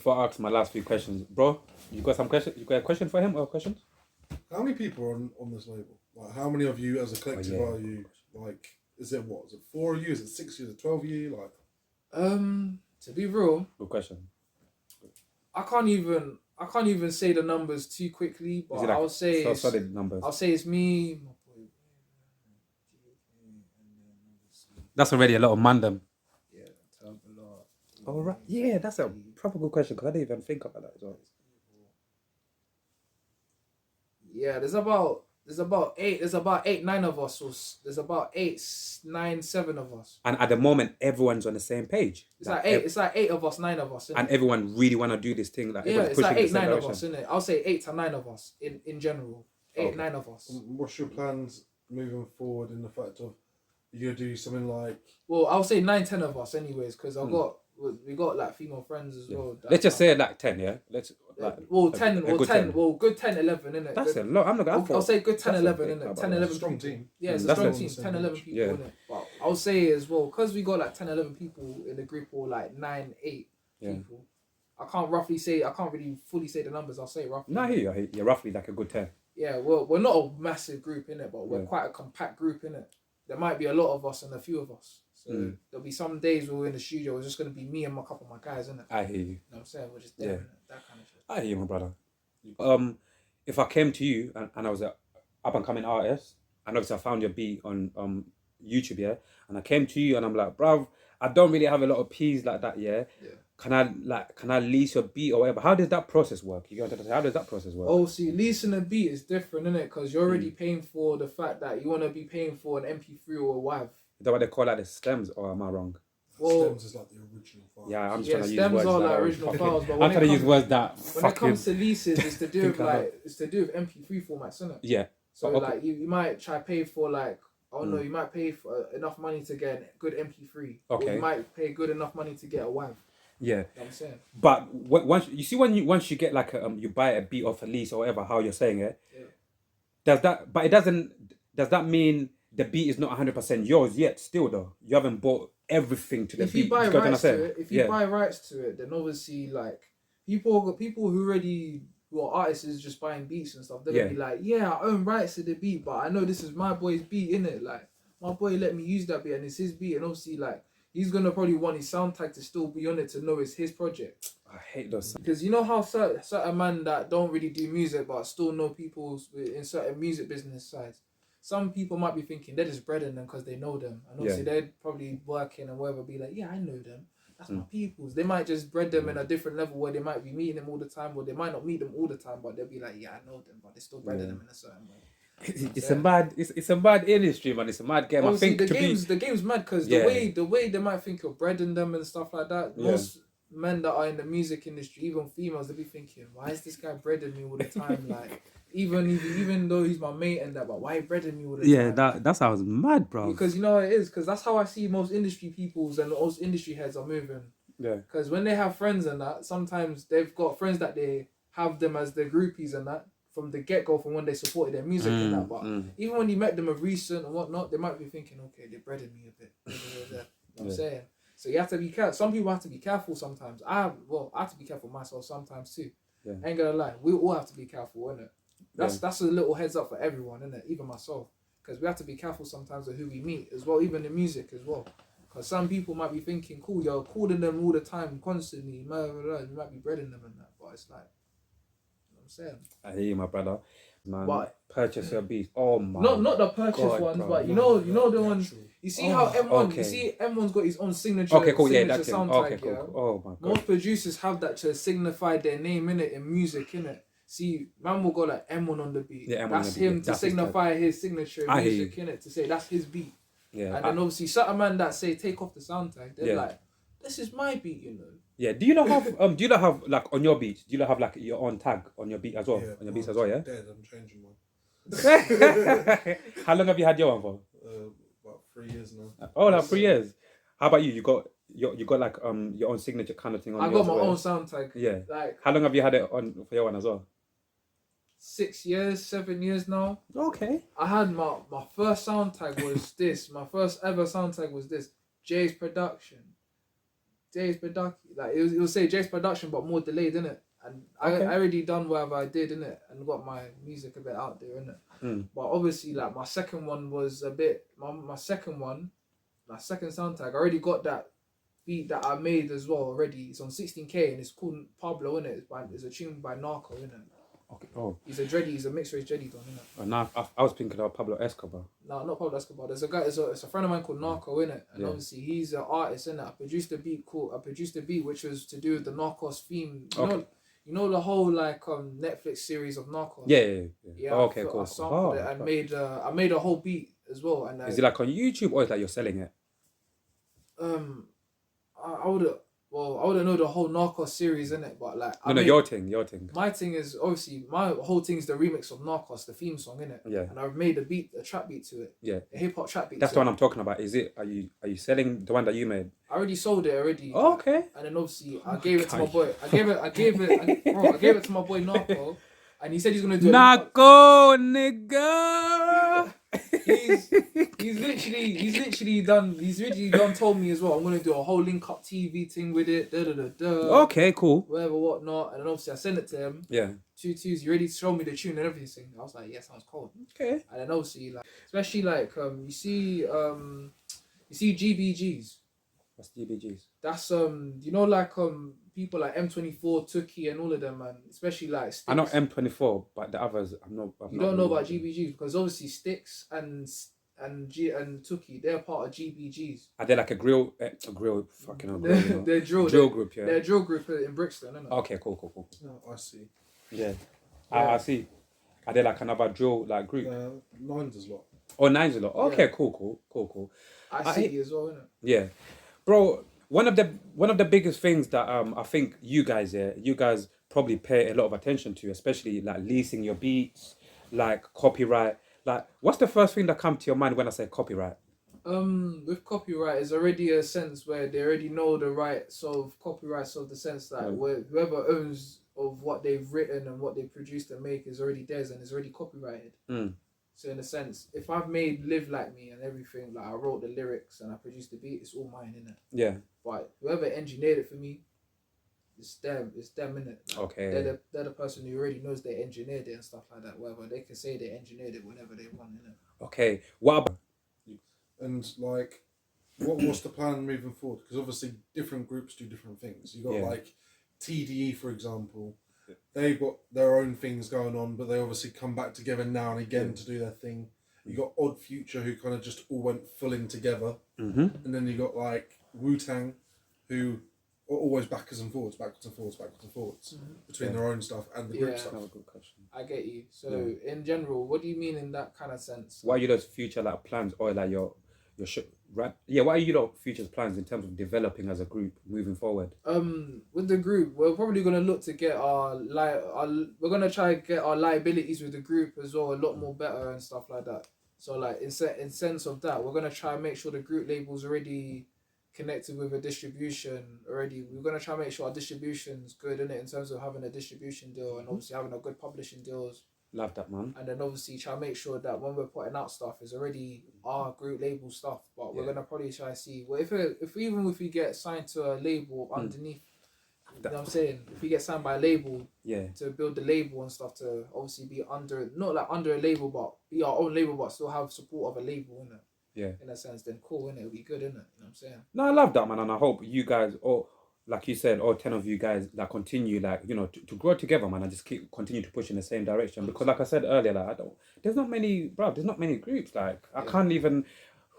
before I ask my last few questions, bro, you got some question? You got a question for him or questions? How many people are on this label? Like, how many of you as a collective yeah. are you? Like, is it 4 of you? Is it 6 of you? Is it 12 of you? Like, to be real, Good question. I can't even say the numbers too quickly, but Is it like I'll say so it's, solid numbers? I'll say it's me. My boy, That's already a lot of mandem. yeah, Turbulent. All right. Yeah, that's a proper good question because I didn't even think about that as well. Yeah, there's about eight, 9 of us. Or there's about 8, 9, 7 of us. And at the moment, everyone's on the same page. It's like 8. It's like 8 of us, 9 of us. And everyone really want to do this thing. Like, Yeah, everyone's it's like pushing 8, in the 9 same of direction. us, isn't it? I'll say 8 to 9 of us in general. 8, 9 of us. what's your plans moving forward in the fact of you're gonna do something like? Well, I'll say 9, 10 of us, anyways, because we got like female friends as well. Let's just say like 10, yeah? Let's like, well, 10, a well, good 10, well, good 10, 11, innit? That's good, a lot. I'm not going I'll say good 10, 11, big innit? club, 10, bro. 11 Strong people. team. Yeah, it's a That's strong a- team, 10, 11 people, Yeah. innit? But I'll say as well, because we got like 10, 11 people in the group, or like 9, 8 people, I can't really fully say the numbers, I'll say roughly. No, I hear you. You're roughly like a good 10. Yeah, we're not a massive group, innit? But we're quite a compact group, innit? There might be a lot of us and a few of us. So there'll be some days where we're in the studio, it's just going to be me and a couple of my guys, innit? I hear you. You know what I'm saying? We're just there, innit? That kind of shit. I hear you, my brother. If I came to you and I was an up and coming artist, and obviously I found your beat on YouTube, yeah, and I came to you and I'm like, bruv, I don't really have a lot of P's like that, yeah. Can I lease your beat or whatever? How does that process work? How does that process work? Oh, see, leasing a beat is different, innit? Because you're already paying for the fact that you want to be paying for an MP3 or a WAV. Is that what they call like the stems, or am I wrong? Well, Stems is like the original file. Yeah, I'm just trying to use stems words are that like are- original files, but I'm when trying to use words that when it comes to leases, it's to do with MP3 formats, innit? Yeah. So Okay. like you might try pay for like, oh no, you might pay for enough money to get a good MP3. Okay. Or you might pay good enough money to get a WAV. Yeah. You know what I'm saying? But once you get like you buy a beat off a lease or whatever, how you're saying it, does that mean the beat is not 100% yours yet still though? You haven't bought everything to the If beat. you buy You get what I'm rights to saying? it, buy rights to it, then obviously like people who are artists is just buying beats and stuff. They're gonna be like, yeah, I own rights to the beat, but I know this is my boy's beat, innit? Like my boy let me use that beat and it's his beat, and obviously like he's gonna probably want his sound tag to still be on it to know it's his project. I hate those. Because you know how certain man that don't really do music but still know people in certain music business sides. Some people might be thinking they're just breading them because they know them, and obviously they're probably working and whatever. Be like, yeah, I know them. That's my peoples. They might just bread them in a different level where they might be meeting them all the time, or they might not meet them all the time, but they'll be like, yeah, I know them, but they still breading them in a certain way. It's a mad industry, man. It's a mad game. Obviously, I think the game's mad because the way they might think you're breading them and stuff like that. Most men that are in the music industry, even females, they'll be thinking, why is this guy breading me all the time? Like, even though he's my mate and that, but why breading me all the time? that sounds mad, bro. Because you know what it is, because that's how I see most industry peoples and most industry heads are moving. Yeah. Because when they have friends and that, sometimes they've got friends that they have them as their groupies and that from the get-go, from when they supported their music and that. But even when you met them of recent and whatnot, they might be thinking, okay, they're breading me a bit. You know what I'm saying? So you have to be careful. Some people have to be careful sometimes. I have to be careful myself sometimes too. Yeah. Ain't gonna lie. We all have to be careful, innit? That's a little heads up for everyone, innit? Even myself. Because we have to be careful sometimes of who we meet as well, even in music as well. Because some people might be thinking, cool, you're calling them all the time, constantly, blah, blah, blah. You might be breading them and that. But it's like, you know what I'm saying? I hear you, my brother. Man, but, purchase your beats. Oh my. Not the purchase God, ones, bro. but you know the ones. You see how M1, you see M1's got his own signature. Okay, cool. Yeah, signature that's it. sound Okay, tag, cool, yeah? cool. Oh my God. Most producers have that to signify their name in it in music, innit? See, man will go like M1 on the beat. Yeah, M1 that's on the beat. him to That's his signify his signature in music, innit? To say that's his beat. Yeah. And then obviously certain man that say take off the sound tag, they're like, this is my beat, you know. Yeah. Do you not have like on your beats? Do you not have like your own tag on your beat as well? Yeah, on your beats as well, yeah. Dead. I'm changing one. How long have you had your one for? About 3 years now. Oh, like 3 years. How about you? You got like your own signature kind of thing on. I got my own sound tag. Yeah. Like, how long have you had it on for your one as well? 6 years, 7 years now. Okay. I had my first sound tag was this. My first ever sound tag was this. J.Ibz production. J.Ibz production. Like it will say J.Ibz production, but more delayed, innit? And Okay. I already done whatever I did, innit? And got my music a bit out there, innit? Mm. But obviously, like my second one was a bit. My second one, my second sound tag. I already got that beat that I made as well already. It's on 16K and it's called Pablo, innit? It's a tune by Narco, innit? Okay. Oh, He's a mixed race dready don, innit? now I was thinking of Pablo Escobar. No, not Pablo Escobar. There's a guy. It's a friend of mine called Narco, innit? And Yeah. obviously he's an artist, innit? I produced a beat which was to do with the Narcos theme. You know the whole like Netflix series of Narcos. Yeah. Oh, okay, cool. I sampled it and I made a whole beat as well. And Is it like on YouTube or is it like you're selling it? I wouldn't know the whole Narcos series, innit? But like Your thing. My thing is obviously my whole thing is the remix of Narcos, the theme song, innit? Yeah. And I've made a trap beat to it. Yeah. A hip hop trap beat. That's the one I'm talking about. Is it? Are you selling the one that you made? I already sold it already. Oh, okay. And then obviously I gave it to my boy. I gave it to my boy Narco, and he said he's gonna do it. Narco, nigga. He's literally done told me as well. I'm gonna do a whole link up TV thing with it. Okay, cool. Whatever, whatnot. And then obviously I sent it to him. Yeah. 2 2s. You ready to show me the tune and everything? I was like, yeah, sounds cold. Okay. And then obviously like, especially like you see GBGs. What's DBGs? That's you know like people like M24, Tookie, and all of them, man. Especially like Sticks. I know M24, but the others You don't know about GBGs because obviously Sticks and Tookie, they're part of GBGs. Are they like a grill? Fucking hell, grill, you know? They're drill group, yeah. They're a drill group in Brixton, isn't it? Okay, cool. No, I see. Yeah. I see. Are they like another drill like group? Nines as well. Oh, Nines a lot. Okay, Yeah. Cool. I see as well, innit? Yeah, bro. One of the biggest things that I think you guys probably pay a lot of attention to, especially like leasing your beats, like copyright. Like, what's the first thing that comes to your mind when I say copyright? With copyright, it's already a sense where they already know the rights of copyrights of the sense that where whoever owns of what they've written and what they produced and make is already theirs and is already copyrighted. So in a sense, if I've made Live Like Me and everything, like I wrote the lyrics and I produced the beat, it's all mine, innit? Yeah. But whoever engineered it for me, it's them, innit? Like, Okay. They're the person who already knows they engineered it and stuff like that. Whatever they can say, they engineered it whenever they want, innit? Okay. What about? And like, what's the plan moving forward? Because obviously different groups do different things. You got like TDE, for example. They've got their own things going on, but they obviously come back together now and again to do their thing. You got Odd Future, who kind of just all went full in together, and then you got like Wu-Tang, who are always backwards and forwards between their own stuff and the group stuff. Another good question. I get you. So in general, what do you mean in that kind of sense? What are your future like plans or like your right? Yeah. What are your future plans in terms of developing as a group moving forward? With the group, we're probably gonna look to get we're gonna try to get our liabilities with the group as well a lot more better and stuff like that. So like in sense of that, we're gonna try and make sure the group label's already connected with a distribution already. We're gonna try and make sure our distribution's good in terms of having a distribution deal and obviously having a good publishing deals. Love that, man. And then obviously try and make sure that when we're putting out stuff, it's already our group label stuff. But we're gonna probably try and see if we get signed to a label underneath. You know what I'm saying? If we get signed by a label, to build the label and stuff, to obviously be not like under a label, but be our own label, but still have support of a label, innit? Yeah. In a sense, then cool, innit? It'll be good, innit? You know what I'm saying? No, I love that, man, and I hope you guys, or like you said, all 10 of you guys, like continue, like to grow together, man, and just continue to push in the same direction. Because, like I said earlier, like there's not many groups. Like I can't even.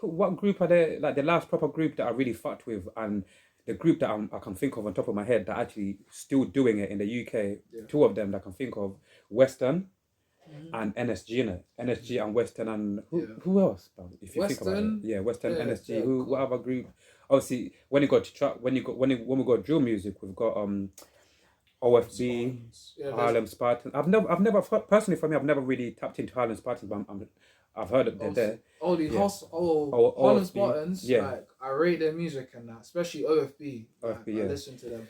What group are there? Like the last proper group that I really fucked with, and the group that I can think of on top of my head that actually still doing it in the UK. Two of them that I can think of: Western and NSG, innit? NSG and Western and who else? If you think about it, Western, NSG. What other group? Obviously, when we got drill music, we've got OFB, Harlem Spartans. I've never personally, for me, I've never really tapped into Harlem Spartans, but I've heard that they're there. Oh, the Harlem Spartans. Like I rate their music and that, especially OFB. I listen to them.